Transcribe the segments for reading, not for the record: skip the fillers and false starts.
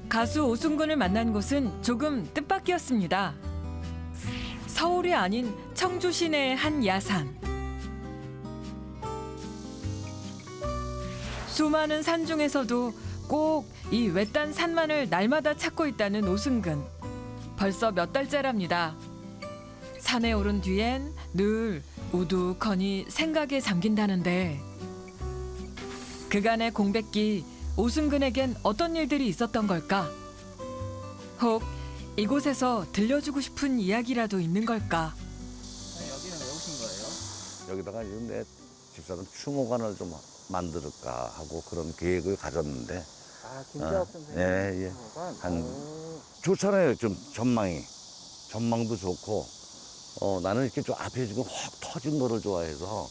가수 오승근을 만난 곳은 조금 뜻밖이었습니다. 서울이 아닌 청주 시내의 한 야산. 수많은 산 중에서도 꼭 이 외딴 산만을 날마다 찾고 있다는 오승근. 벌써 몇 달째랍니다. 산에 오른 뒤엔 늘 우두커니 생각에 잠긴다는데 그간의 공백기 오승근에겐 어떤 일들이 있었던 걸까? 혹 이곳에서 들려주고 싶은 이야기라도 있는 걸까? 여기는 왜 오신 거예요? 여기다가 지금 내 집사람 추모관을 좀 만들까 하고 그런 계획을 가졌는데. 아, 김재학 선생님. 예, 예. 한 좋잖아요. 좀 전망도 좋고. 나는 이렇게 좀 앞에 지금 확 터진 거를 좋아해서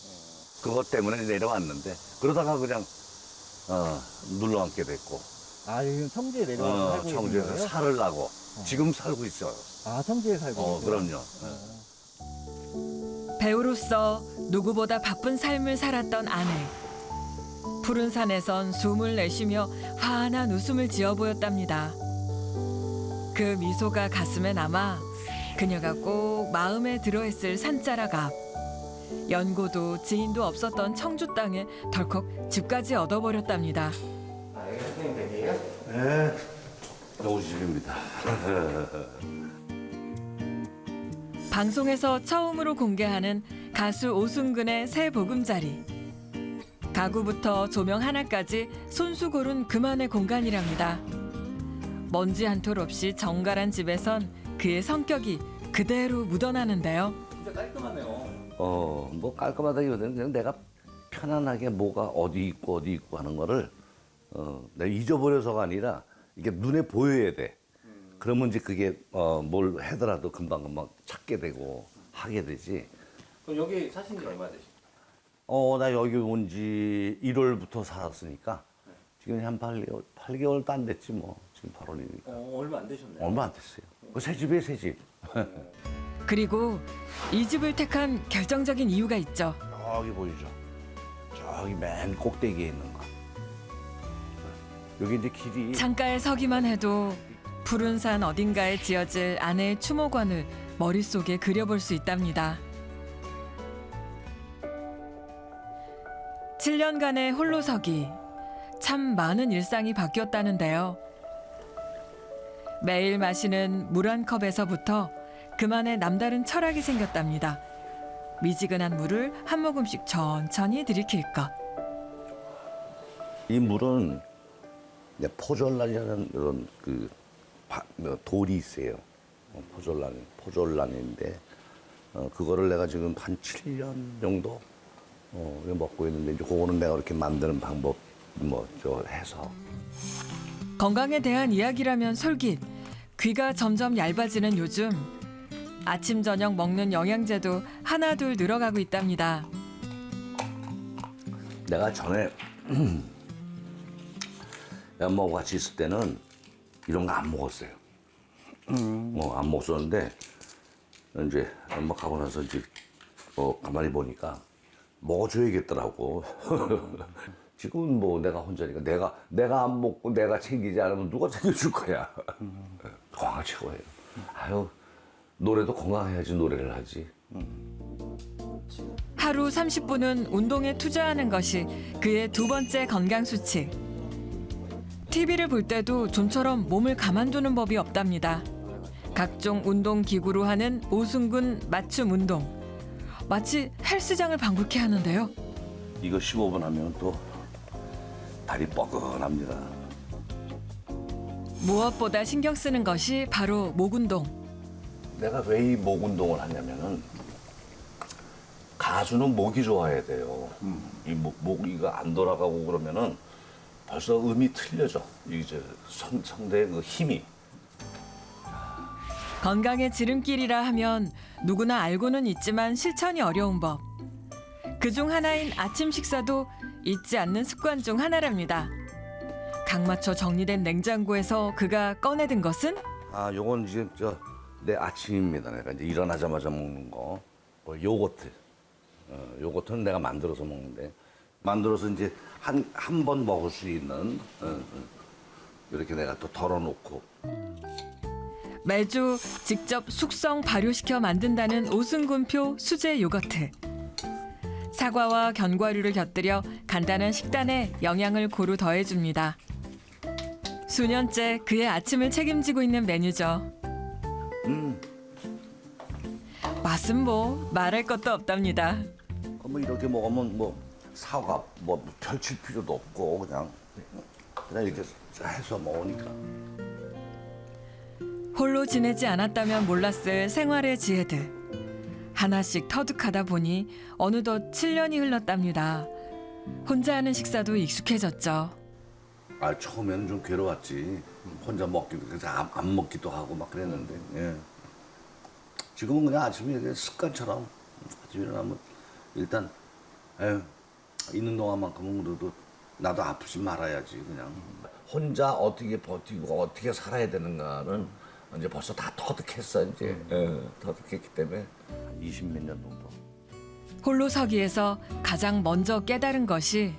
그것 때문에 내려왔는데 그러다가 그냥 눌러 앉게 됐고. 아, 여기는 청주에 내려와서 살고 있는 청주에서 거예요? 살을 나고 지금 살고 있어요. 아, 청주에 살고 있어요? 그럼요. 배우로서 누구보다 바쁜 삶을 살았던 아내. 푸른 산에선 숨을 내쉬며 환한 웃음을 지어 보였답니다. 그 미소가 가슴에 남아 그녀가 꼭 마음에 들어했을 산자락 앞. 연고도 지인도 없었던 청주 땅에 덜컥 집까지 얻어버렸답니다. 아, 여기 선생님 댁이에요? 네. 우리 집입니다. 방송에서 처음으로 공개하는 가수 오승근의 새 보금자리. 가구부터 조명 하나까지 손수 고른 그만의 공간이랍니다. 먼지 한 톨 없이 정갈한 집에선 그의 성격이 그대로 묻어나는데요. 진짜 깔끔하네요. 뭐 깔끔하다기보다는 그냥 내가 편안하게 뭐가 어디 있고 하는 거를 내가 잊어버려서가 아니라 이게 눈에 보여야 돼. 그러면 이제 그게 뭘 하더라도 금방금방 찾게 되고 하게 되지. 그럼 여기 사신 지 얼마 되셨어요? 나 여기 온 지 1월부터 살았으니까 지금 한 8개월도 안 됐지 뭐. 지금 8월이니까. 얼마 안 되셨네요. 얼마 안 됐어요. 새 집이에요, 새 집. 그리고 이 집을 택한 결정적인 이유가 있죠. 저기 보이죠? 저기 맨 꼭대기에 있는 거. 여기 이제 길이 창가에 서기만 해도 푸른 산 어딘가에 지어질 아내의 추모관을 머릿속에 그려볼 수 있답니다. 7년간의 홀로서기. 참 많은 일상이 바뀌었다는데요. 매일 마시는 물 한 컵에서부터 그만의 남다른 철학이 생겼답니다. 미지근한 물을 한 모금씩 천천히 들이킬 것. 이 물은 이제 포졸란이라는 이런 돌이 있어요. 포졸란인데 그거를 내가 지금 한 7년 정도 먹고 있는데 이제 그거는 내가 이렇게 만드는 방법 해서 건강에 대한 이야기라면 솔깃. 귀가 점점 얇아지는 요즘 아침 저녁 먹는 영양제도 하나둘 늘어가고 있답니다. 내가 전에 엄마하고 같이 있을 때는 이런 거 안 먹었어요. 안 먹었었는데 이제 엄마 가고 나서 이제 가만히 보니까 먹어줘야겠더라고. 지금은 뭐 내가 혼자니까 내가 안 먹고 내가 챙기지 않으면 누가 챙겨줄 거야. 건강 최고예요. 아유, 노래도 건강해야지 노래를 하지. 하루 30분은 운동에 투자하는 것이 그의 두 번째 건강 수칙. TV를 볼 때도 좀처럼 몸을 가만두는 법이 없답니다. 각종 운동 기구로 하는 오승근 맞춤 운동. 마치 헬스장을 방불케 하는데요. 이거 15분 하면 또 다리 뻐근합니다. 무엇보다 신경 쓰는 것이 바로 목 운동. 내가 왜 이 목 운동을 하냐면은 가수는 목이 좋아야 돼요. 이 목이가 안 돌아가고 그러면은 벌써 음이 틀려져. 이제 성대의 그 힘이. 건강의 지름길이라 하면 누구나 알고는 있지만 실천이 어려운 법. 그중 하나인 아침 식사도 잊지 않는 습관 중 하나랍니다. 각 맞춰 정리된 냉장고에서 그가 꺼내든 것은 요건 지금 내 아침입니다. 내가 이제 일어나자마자 먹는 거. 요거트. 요거트는 내가 만들어서 먹는데 만들어서 이제 한 번 먹을 수 있는 이렇게 내가 또 덜어놓고. 매주 직접 숙성 발효시켜 만든다는 오승군표 수제 요거트. 사과와 견과류를 곁들여 간단한 식단에 영양을 고루 더해줍니다. 수년째 그의 아침을 책임지고 있는 메뉴죠. 맛은 뭐 말할 것도 없답니다. 뭐 이렇게 먹으면 뭐 사과 뭐 펼칠 필요도 없고 그냥 이렇게 해서 먹으니까. 홀로 지내지 않았다면 몰랐을 생활의 지혜들. 하나씩 터득하다 보니 어느덧 7년이 흘렀답니다. 혼자 하는 식사도 익숙해졌죠. 아 처음에는 좀 괴로웠지. 혼자 먹기도 그래서 안 먹기도 하고 막 그랬는데. 예. 지금은 그냥 아침에 이렇게 습관처럼 아침에 일어나면 일단 에휴, 있는 동안만큼은 그래도 나도 아프지 말아야지 그냥. 혼자 어떻게 버티고 어떻게 살아야 되는가는 이제 벌써 다 터득했어 이제. 예, 터득했기 때문에 20몇 년 정도. 홀로 서기에서 가장 먼저 깨달은 것이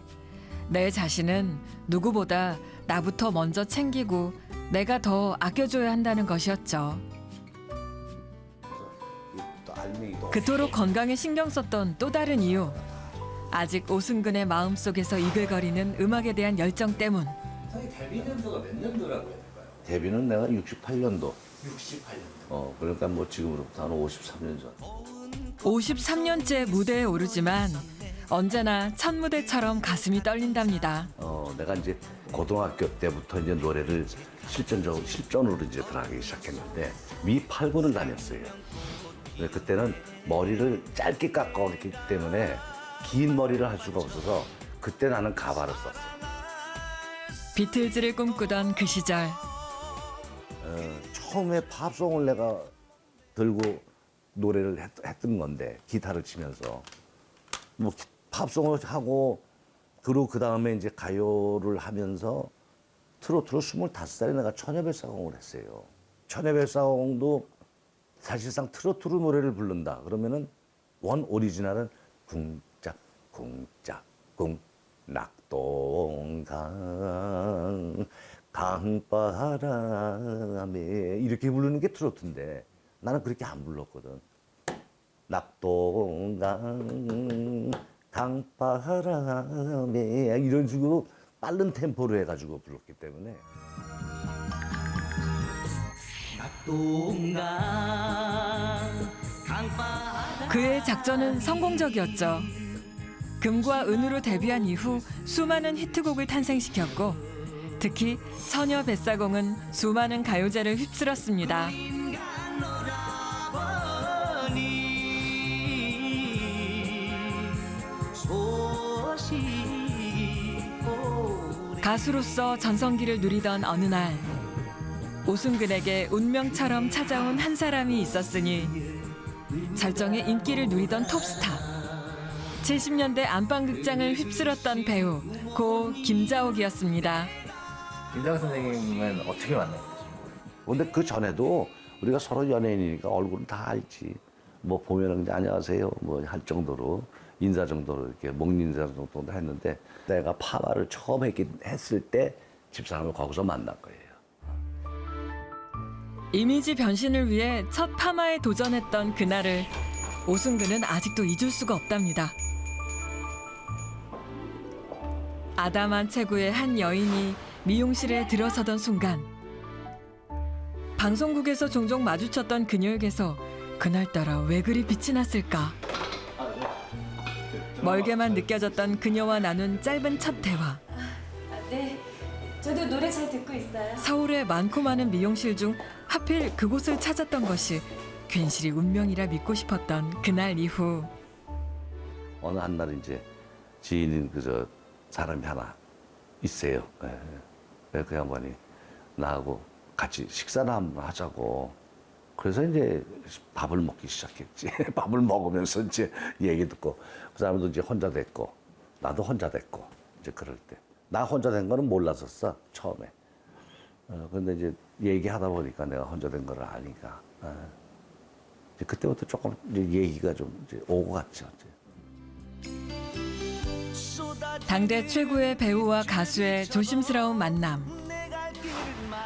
내 자신은 누구보다 나부터 먼저 챙기고 내가 더 아껴줘야 한다는 것이었죠. 또 알맹이도 그토록 건강에 신경 썼던 또 다른 이유. 아직 오승근의 마음속에서 이글거리는 음악에 대한 열정 때문. 선생님 데뷔 년도가 몇 년도라고 해야 될까요? 데뷔는 내가 68년도. 68년도. 그러니까 뭐 지금으로부터 한 53년 전. 53년째 무대에 오르지만 언제나 첫 무대처럼 가슴이 떨린답니다. 내가 이제 고등학교 때부터 이제 노래를 실전으로 이제 들어가기 시작했는데 미8군을 다녔어요. 근데 그때는 머리를 짧게 깎았기 때문에 긴 머리를 할 수가 없어서 그때 나는 가발을 썼어. 비틀즈를 꿈꾸던 그 시절. 처음에 팝송을 내가 들고 노래를 했던 건데 기타를 치면서 뭐 팝송을 하고 그리고 그 다음에 이제 가요를 하면서 트로트로 25살에 내가 처녀별사공을 했어요. 처녀별사공도 사실상 트로트로 노래를 부른다 그러면은 원 오리지널은 쿵짝쿵짝쿵 낙동강 강바람에 이렇게 부르는 게 트로트인데 나는 그렇게 안 불렀거든. 낙동강 강바람에 이런 식으로 빠른 템포로 해가지고 불렀기 때문에. 그의 작전은 성공적이었죠. 금과 은으로 데뷔한 이후 수많은 히트곡을 탄생시켰고 특히 처녀 뱃사공은 수많은 가요제를 휩쓸었습니다. 가수로서 전성기를 누리던 어느 날 오승근에게 운명처럼 찾아온 한 사람이 있었으니 절정의 인기를 누리던 톱스타 70년대 안방극장을 휩쓸었던 배우 고 김자옥이었습니다. 김장 선생님은 어떻게 만나요? 근데 그 전에도 우리가 서로 연예인이니까 얼굴은 다 알지. 뭐 보면은 그냥 안녕하세요 뭐 할 정도로 인사 정도로 이렇게 목인사 정도 했는데 내가 파마를 처음 했을 때 집사람을 거기서 만난 거예요. 이미지 변신을 위해 첫 파마에 도전했던 그날을 오승근은 아직도 잊을 수가 없답니다. 아담한 체구의 한 여인이 미용실에 들어서던 순간 방송국에서 종종 마주쳤던 그녀에게서 그날따라 왜 그리 빛이 났을까? 멀게만 느껴졌던 그녀와 나눈 짧은 첫 대화. 네, 저도 노래 잘 듣고 있어요. 서울의 많고 많은 미용실 중 하필 그곳을 찾았던 것이 괜시리 운명이라 믿고 싶었던 그날 이후 어느 한날 이제 지인인 그저 사람이 하나 있어요. 그 양반이 나하고 같이 식사를 한번 하자고. 그래서 이제 밥을 먹기 시작했지. 밥을 먹으면서 이제 얘기 듣고 그 사람도 이제 혼자 됐고 나도 혼자 됐고 이제 그럴 때 나 혼자 된 거는 몰랐었어 처음에. 근데 이제 얘기하다 보니까 내가 혼자 된 거를 아니까 이제 그때부터 조금 이제 얘기가 좀 이제 오고 갔죠. 이제. 당대 최고의 배우와 가수의 조심스러운 만남.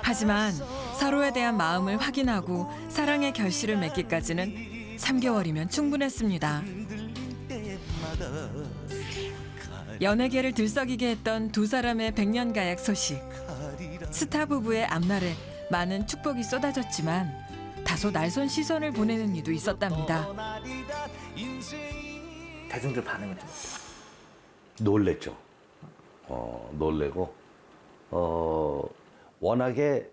하지만 서로에 대한 마음을 확인하고 사랑의 결실을 맺기까지는 3개월이면 충분했습니다. 연예계를 들썩이게 했던 두 사람의 백년 가약 소식. 스타 부부의 앞날에 많은 축복이 쏟아졌지만 다소 날선 시선을 보내는 이도 있었답니다. 대중들 반응은 좀 놀랬죠. 놀래고 워낙에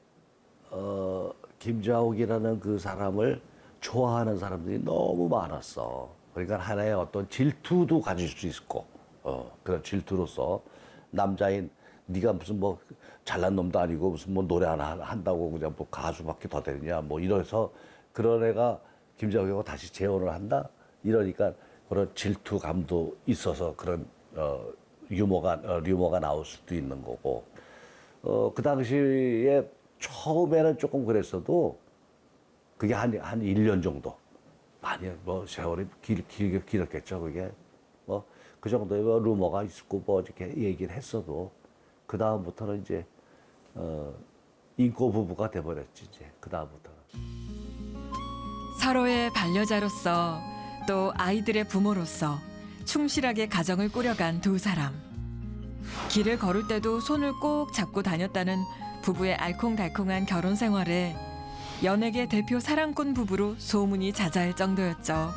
김자옥이라는 그 사람을 좋아하는 사람들이 너무 많았어. 그러니까 하나의 어떤 질투도 가질 수 있고 그런 질투로서 남자인 네가 무슨 뭐 잘난 놈도 아니고 무슨 뭐 노래 하나 한다고 그냥 뭐 가수밖에 더 되느냐 뭐 이래서 그런 애가 김자옥이하고 다시 재혼을 한다 이러니까 그런 질투감도 있어서 그런 유머가 나올 수도 있는 거고 그 당시에 처음에는 조금 그랬어도 그게 한 1년 정도 많이 뭐 세월이 길게 길었겠죠. 그게 뭐 그 정도의 뭐 루머가 있고 뭐 이렇게 얘기를 했어도 그 다음부터는 이제 인고 부부가 돼버렸지 이제 그 다음부터는. 서로의 반려자로서 또 아이들의 부모로서 충실하게 가정을 꾸려간 두 사람. 길을 걸을 때도 손을 꼭 잡고 다녔다는 부부의 알콩달콩한 결혼 생활에 연예계 대표 사랑꾼 부부로 소문이 자자할 정도였죠.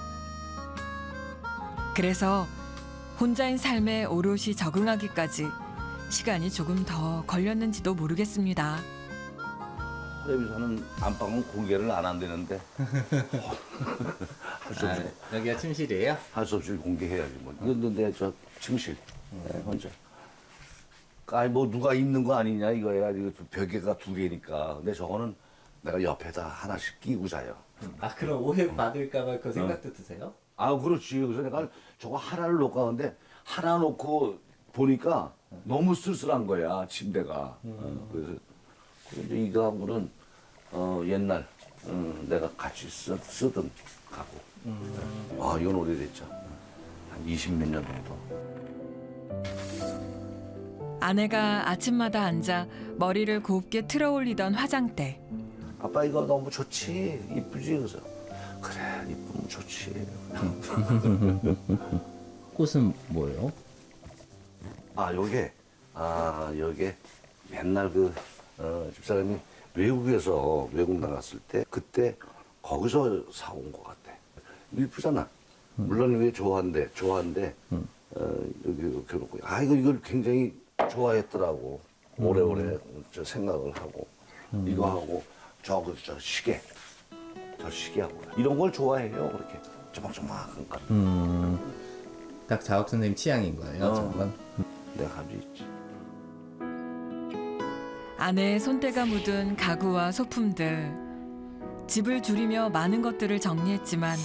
그래서 혼자인 삶에 오롯이 적응하기까지 시간이 조금 더 걸렸는지도 모르겠습니다. 텔레비전은 안방은 공개를 안 한다는데 할 수 없이 여기가 침실이에요? 할 수 없이 공개해야지 뭐. 근데 저 침실 혼자. 아니 뭐 누가 있는 거 아니냐 이거야. 이거 벽에가 2개니까. 근데 저거는 내가 옆에다 하나씩 끼고 자요. 아 그럼 오해 받을까봐 그 생각도 드세요? 아 그렇지. 그래서 내가 저거 하나를 놓고 가는데 하나 놓고 보니까 너무 쓸쓸한 거야 침대가. 그래서 이제 이거하고는 옛날 내가 같이 쓰던 가구. 아 이건 오래됐죠. 한 20몇 년 정도. 아내가 아침마다 앉아 머리를 곱게 틀어올리던 화장대. 아빠 이거 너무 좋지 이쁘지 그래서 그래 이쁘면 좋지. 꽃은 뭐예요? 요게 맨날 집사람이 외국 나갔을 때 그때 거기서 사온 것 같아. 이쁘잖아. 물론 왜 좋아한대. 여기 이렇게 놓고 이걸 굉장히 좋아했더라고. 오래오래 저 생각을 하고 이거 하고 저 시계하고 이런 걸 좋아해요. 그렇게 조막조막한 거. 딱 자옥 선생님 취향인 거예요, 저건? 내가 가지고 있지. 아내의 손때가 묻은 가구와 소품들. 집을 줄이며 많은 것들을 정리했지만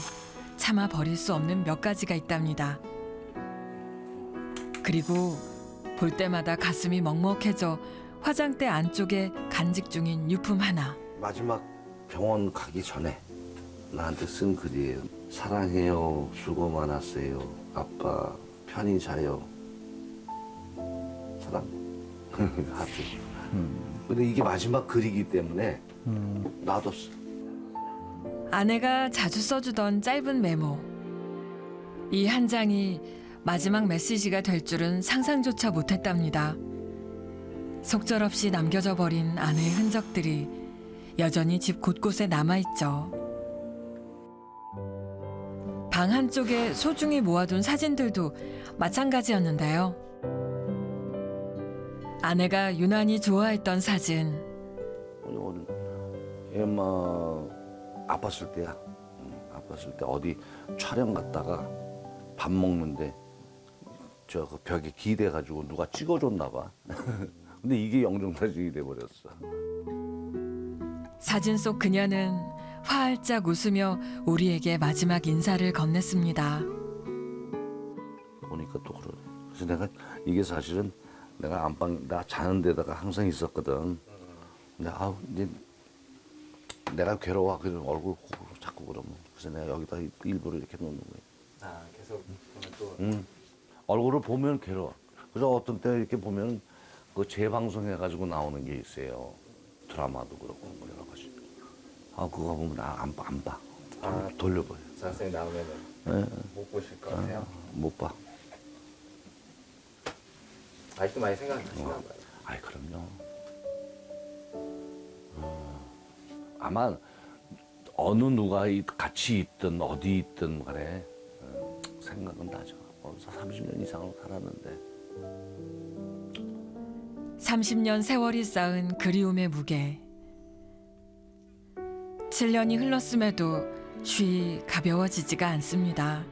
차마 버릴 수 없는 몇 가지가 있답니다. 그리고 볼 때마다 가슴이 먹먹해져 화장대 안쪽에 간직 중인 유품 하나. 마지막 병원 가기 전에 나한테 쓴 글이에요. 사랑해요. 수고 많았어요. 아빠 편히 자요. 사랑. 하트. 근데 이게 마지막 글이기 때문에 놔뒀어. 아내가 자주 써주던 짧은 메모. 이 한 장이 마지막 메시지가 될 줄은 상상조차 못했답니다. 속절없이 남겨져 버린 아내의 흔적들이 여전히 집 곳곳에 남아있죠. 방 한쪽에 소중히 모아둔 사진들도 마찬가지였는데요. 아내가 유난히 좋아했던 사진. 오늘 엄마 아팠을 때야. 아팠을 때 어디 촬영 갔다가 밥 먹는데 저 그 벽에 기대가지고 누가 찍어줬나 봐. 근데 이게 영정사진이 돼버렸어. 사진 속 그녀는 활짝 웃으며 우리에게 마지막 인사를 건넸습니다. 보니까 또 그러네. 그래서 내가 이게 사실은 내가 안방 나 자는 데다가 항상 있었거든. 근데 이제 내가 괴로워. 그래서 얼굴 보고 자꾸 그러면 그래서 내가 여기다 일부러 이렇게 놓는 거야. 아 계속 보면 또 얼굴을 보면 괴로워. 그래서 어떤 때 이렇게 보면 그 재방송해가지고 나오는 게 있어요. 드라마도 그렇고 뭐 여러 가지. 아 그거 보면 안 봐. 돌려버려. 자학생 나오면은 못 보실 것 같아요. 못 봐. 아직도 많이 생각나시나 봐요. 아이 그럼요. 아마 어느 누가 같이 있든 어디 있든 간에 생각은 나죠. 벌써 30년 이상을 살았는데 30년 세월이 쌓은 그리움의 무게. 7년이 흘렀음에도 쉬 가벼워지지가 않습니다.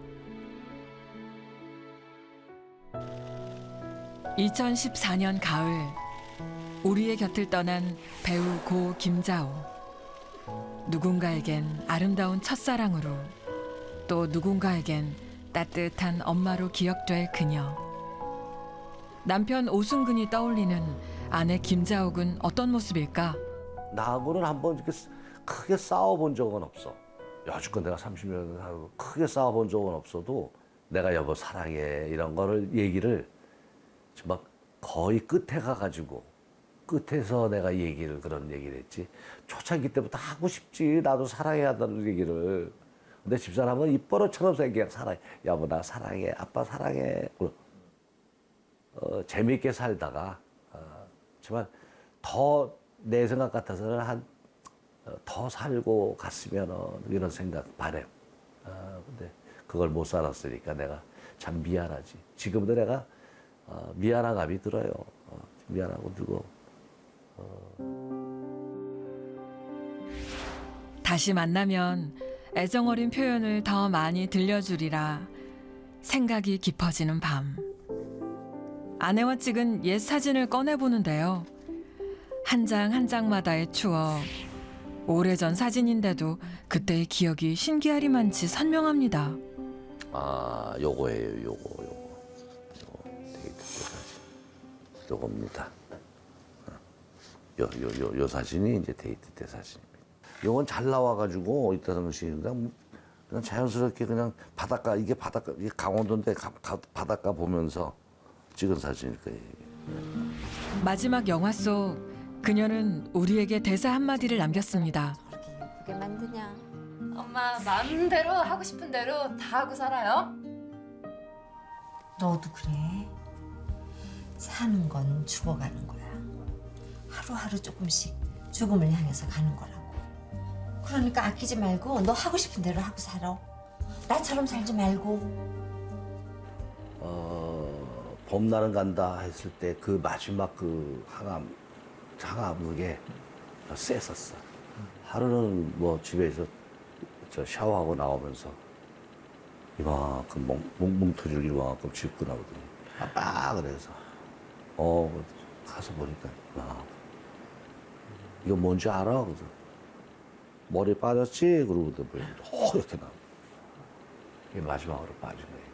2014년 가을, 우리의 곁을 떠난 배우 고 김자호. 누군가에겐 아름다운 첫사랑으로, 또 누군가에겐 따뜻한 엄마로 기억될 그녀. 남편 오승근이 떠올리는 아내 김자옥은 어떤 모습일까? 나하고는 한번 이렇게 크게 싸워본 적은 없어. 여지껏 내가 30년 살고 크게 싸워본 적은 없어도 내가 여보 사랑해 이런 거를 얘기를 막 거의 끝에 가가지고 끝에서 내가 그런 얘기를 했지. 초창기 때부터 하고 싶지. 나도 사랑해야 한다는 얘기를. 근데 집사람은 입버릇처럼 생겨. 사랑해. 여보 나 사랑해. 아빠 사랑해. 재밌게 살다가 정말 더 내 생각 같아서는 더 살고 갔으면 이런 생각 바람. 근데 그걸 못 살았으니까 내가 참 미안하지. 지금도 내가 미안한 감이 들어요. 미안하고 들고. 다시 만나면 애정어린 표현을 더 많이 들려주리라 생각이 깊어지는 밤. 아내와 찍은 옛 사진을 꺼내보는데요. 한 장 한 장마다의 추억. 오래전 사진인데도 그때의 기억이 신기하리만치 선명합니다. 아, 요거예요, 요거 데이트 때 사진. 요겁니다. 요 사진이 이제 데이트 때 사진입니다. 요건 잘 나와가지고 이따 당시 그냥 자연스럽게 그냥 이게 강원도인데 바닷가 보면서 찍은 사진일 거예요. 마지막 영화 속 그녀는 우리에게 대사 한마디를 남겼습니다. 그렇게 예쁘게 만드냐? 엄마 마음대로 하고 싶은 대로 다 하고 살아요. 너도 그래. 사는 건 죽어가는 거야. 하루하루 조금씩 죽음을 향해서 가는 거라고. 그러니까 아끼지 말고 너 하고 싶은 대로 하고 살아. 나처럼 살지 말고. 봄날은 간다 했을 때 그 마지막 그 항암 그게 셌었어. 하루는 뭐 집에서 샤워하고 나오면서 이만큼 뭉터질 이만큼 짚고 나오더니 아빠 그래서 가서 보니까 이거 뭔지 알아? 그래서 머리 빠졌지? 그러고도 이렇게 나와. 이게 마지막으로 빠진 거예요.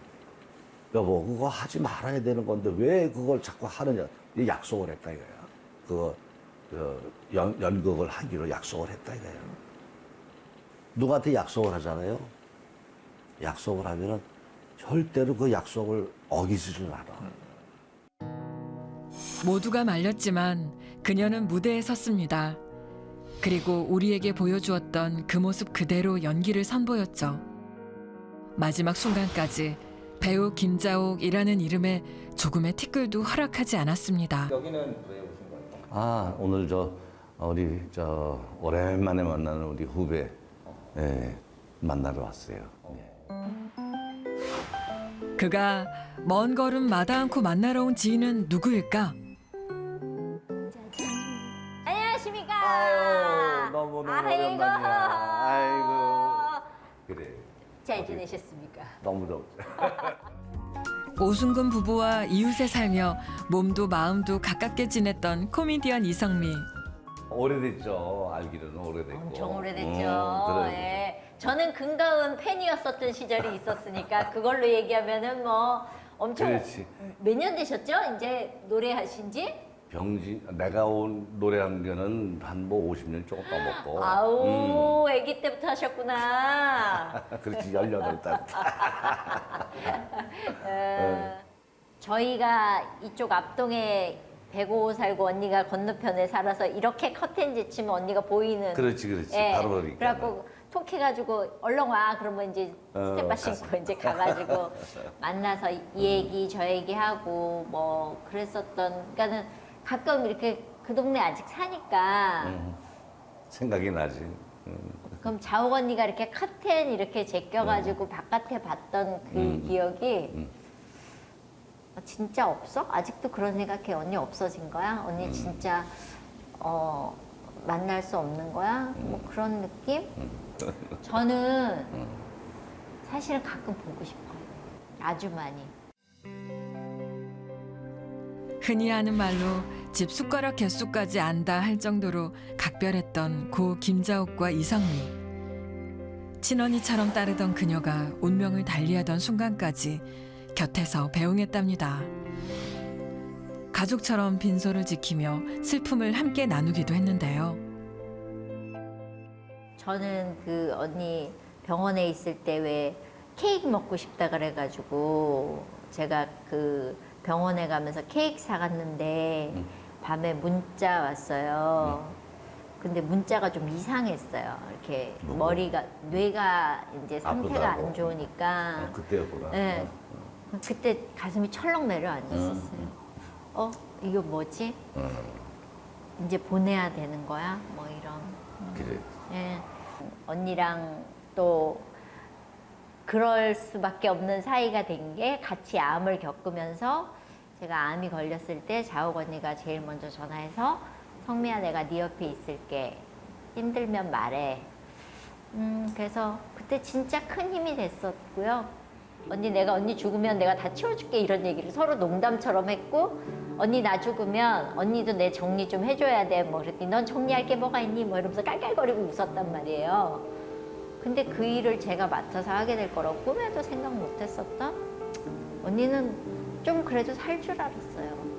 여보 그거 하지 말아야 되는 건데 왜 그걸 자꾸 하느냐. 이 약속을 했다 이거야. 그거 연극을 하기로 약속을 했다 이거야. 누구한테 약속을 하잖아요. 약속을 하면은 절대로 그 약속을 어기지를 않아. 모두가 말렸지만 그녀는 무대에 섰습니다. 그리고 우리에게 보여주었던 그 모습 그대로 연기를 선보였죠. 마지막 순간까지 배우 김자옥이라는 이름에 조금의 티끌도 허락하지 않았습니다. 여기는 왜 오신 거예요? 아 오늘 우리 오랜만에 만나는 우리 후배 만나러 왔어요. 그가 먼 걸음 마다 않고 만나러 온 지인은 누구일까? 안녕하십니까? 아유 너무 아이고. 아이고 그래 잘 지내셨습니까? 너무 덥죠. 오승근 부부와 이웃에 살며 몸도 마음도 가깝게 지냈던 코미디언 이성미. 오래됐죠. 알기로는 오래됐고. 엄청 오래됐죠. 그래. 예. 저는 근가은 팬이었었던 시절이 있었으니까 그걸로 얘기하면은 뭐 엄청 그렇지. 몇 년 되셨죠? 이제 노래하신 지? 내가 노래한 거는 한 뭐 50년 조금 넘었고. 아우, 아기 때부터 하셨구나. 그렇지 18달. 저희가 이쪽 앞동에 105 살고 언니가 건너편에 살아서 이렇게 커튼지 치면 언니가 보이는. 그렇지. 예. 바로 그러니까. 그래갖고 톡해가지고 얼른 와 그러면 이제 스텝바 신고 이제 가가지고 만나서 이 얘기 저 얘기 하고 뭐 그랬었던. 그러니까는 가끔 이렇게 그 동네 아직 사니까. 생각이 나지. 그럼 자옥 언니가 이렇게 커튼 이렇게 제껴가지고 바깥에 봤던 그 기억이 진짜 없어? 아직도 그런 생각해. 언니 없어진 거야? 언니 진짜 만날 수 없는 거야? 뭐 그런 느낌? 저는 사실은 가끔 보고 싶어요. 아주 많이. 흔히 하는 말로 집 숟가락 개수까지 안다 할 정도로 각별했던 고 김자옥과 이성미. 친언니처럼 따르던 그녀가 운명을 달리하던 순간까지 곁에서 배웅했답니다. 가족처럼 빈소를 지키며 슬픔을 함께 나누기도 했는데요. 저는 그 언니 병원에 있을 때 왜 케이크 먹고 싶다 그래가지고 제가 그 병원에 가면서 케이크 사갔는데 밤에 문자 왔어요. 근데 문자가 좀 이상했어요. 이렇게 머리가 뇌가 이제 상태가 아프다고. 안 좋으니까. 그때였구나. 네. 그때 가슴이 철렁 내려앉았었어요. 이거 뭐지? 이제 보내야 되는 거야? 뭐 이런. 그래. 예. 언니랑 또 그럴 수밖에 없는 사이가 된 게 같이 암을 겪으면서 제가 암이 걸렸을 때 자옥 언니가 제일 먼저 전화해서 성미야 내가 네 옆에 있을게. 힘들면 말해. 그래서 그때 진짜 큰 힘이 됐었고요. 언니 내가 언니 죽으면 내가 다 치워줄게 이런 얘기를 서로 농담처럼 했고 언니 나 죽으면 언니도 내 정리 좀 해줘야 돼. 뭐 그랬더니 넌 정리할 게 뭐가 있니? 뭐 이러면서 깔깔거리고 웃었단 말이에요. 근데 그 일을 제가 맡아서 하게 될 거라고 꿈에도 생각 못 했었던 언니는 좀 그래도 살 줄 알았어요.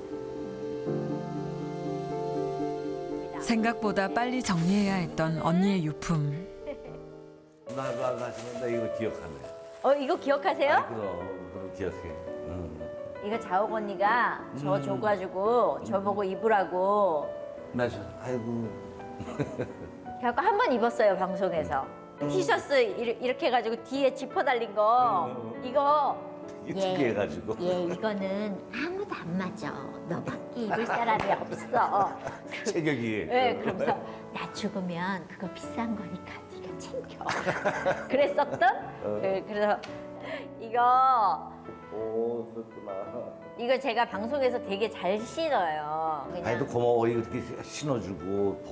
생각보다 빨리 정리해야 했던 언니의 유품. 나 이거 기억하네. 이거 기억하세요? 그럼 기억해. 이거 자옥 언니가 저 줘가지고 저보고 입으라고 맞아. 아이고. 그래갖고 한 번 입었어요 방송에서. 티셔츠 이렇게 해가지고 뒤에 지퍼 달린 거 이거 이게 특이해가지고. 이거는 아무도 안 맞아. 너밖에 입을 사람이 없어. 체격이. 네, 그러면서 나 죽으면 그거 비싼 거니까 네가 챙겨. 그랬었던? 그래서 이거 오, 그렇구나. 이거 제가 방송에서 되게 잘 신어요. 그냥. 아니, 또 고마워. 이렇게 신어주고,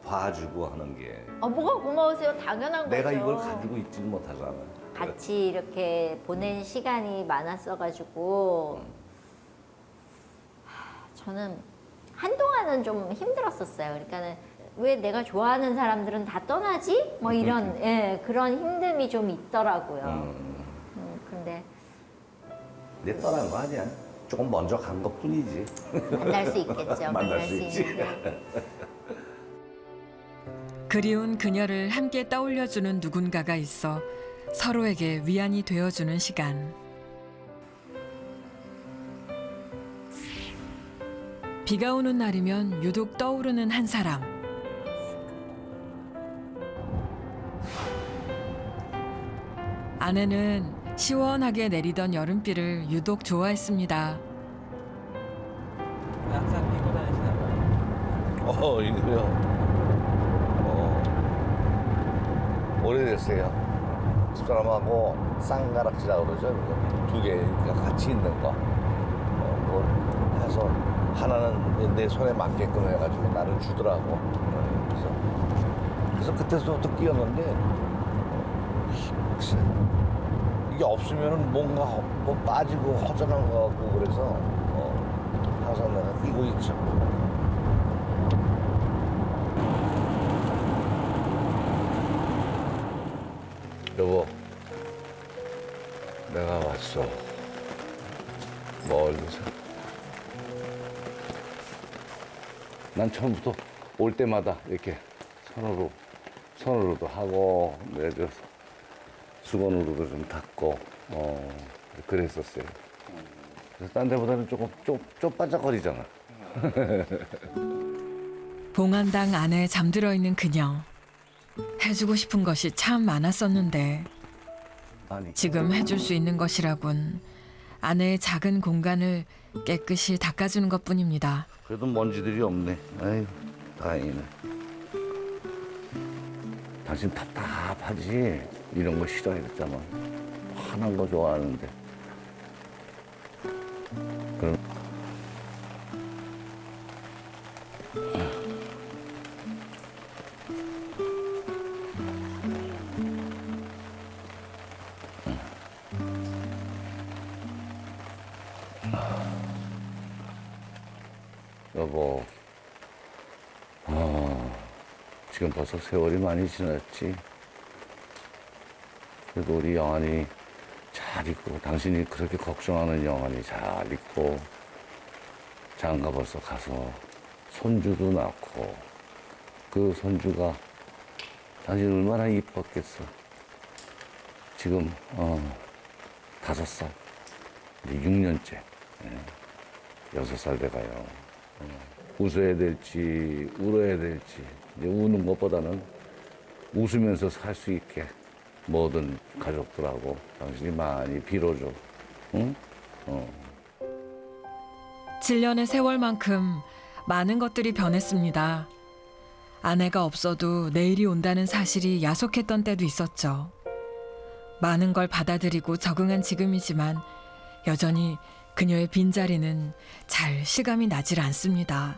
봐주고 하는 게. 뭐가 고마우세요? 당연한 거죠. 내가 이걸 가지고 있지는 못하잖아. 같이 이렇게 보낸 시간이 많았어가지고 저는 한동안은 좀 힘들었었어요. 그러니까는 왜 내가 좋아하는 사람들은 다 떠나지? 뭐 이런 그런 힘듦이 좀 있더라고요. 근데 내 떠난 거 아니야. 조금 먼저 간 것 뿐이지. 만날 수 있겠죠. 만날 수 있지. 있는데. 그리운 그녀를 함께 떠올려주는 누군가가 있어 서로에게 위안이 되어주는 시간. 비가 오는 날이면 유독 떠오르는 한 사람. 아내는 시원하게 내리던 여름비를 유독 좋아했습니다. 항상 피고 다니시나 봐요. 이거요. 오래됐어요. 집사람하고 쌍가락지라고 그러죠. 두 개가 같이 있는 거. 그걸 해서 하나는 내 손에 맞게끔 해가지고 나를 주더라고. 그래서 그때부터 끼었는데 글쎄, 이게 없으면 뭔가 뭐 빠지고 허전한 것 같고 그래서 항상 내가 끼고 있죠. 여보, 내가 왔어. 멀리서. 난 처음부터 올 때마다 이렇게 손으로도 하고, 내가 수건으로도 좀 닦고, 그랬었어요. 그래서 딴 데보다는 조금 반짝거리잖아. 봉안당 안에 잠들어 있는 그녀. 해주고 싶은 것이 참 많았었는데 아니, 지금 해줄 수 있는 것이라곤 아내의 작은 공간을 깨끗이 닦아주는 것뿐입니다. 그래도 먼지들이 없네. 아유, 다행이네. 당신 답답하지? 이런 거 싫어했잖아. 화난 거 좋아하는데. 그럼 여보, 지금 벌써 세월이 많이 지났지. 그래도 우리 영환이 잘 있고, 당신이 그렇게 걱정하는 영환이 잘 있고, 장가 벌써 가서 손주도 낳고, 그 손주가 당신 얼마나 이뻤겠어. 지금 5살, 이제 6년째, 6살 돼가요. 웃어야 될지 울어야 될지 이제 우는 것보다는 웃으면서 살 수 있게 모든 가족들하고 당신이 많이 빌어줘. 응? 7년의 세월만큼 많은 것들이 변했습니다. 아내가 없어도 내일이 온다는 사실이 야속했던 때도 있었죠. 많은 걸 받아들이고 적응한 지금이지만 여전히 그녀의 빈자리는 잘 실감이 나질 않습니다.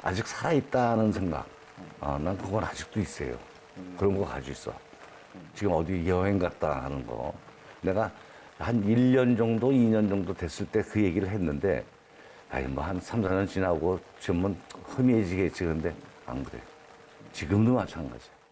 아직 살아있다는 생각. 난 그건 아직도 있어요. 그런 거 가지고 있어. 지금 어디 여행 갔다 하는 거. 내가 한 1년 정도, 2년 정도 됐을 때 그 얘기를 했는데, 아니, 뭐 한 3, 4년 지나고 지금은 흐미해지겠지. 근데 안 그래. 지금도 마찬가지야.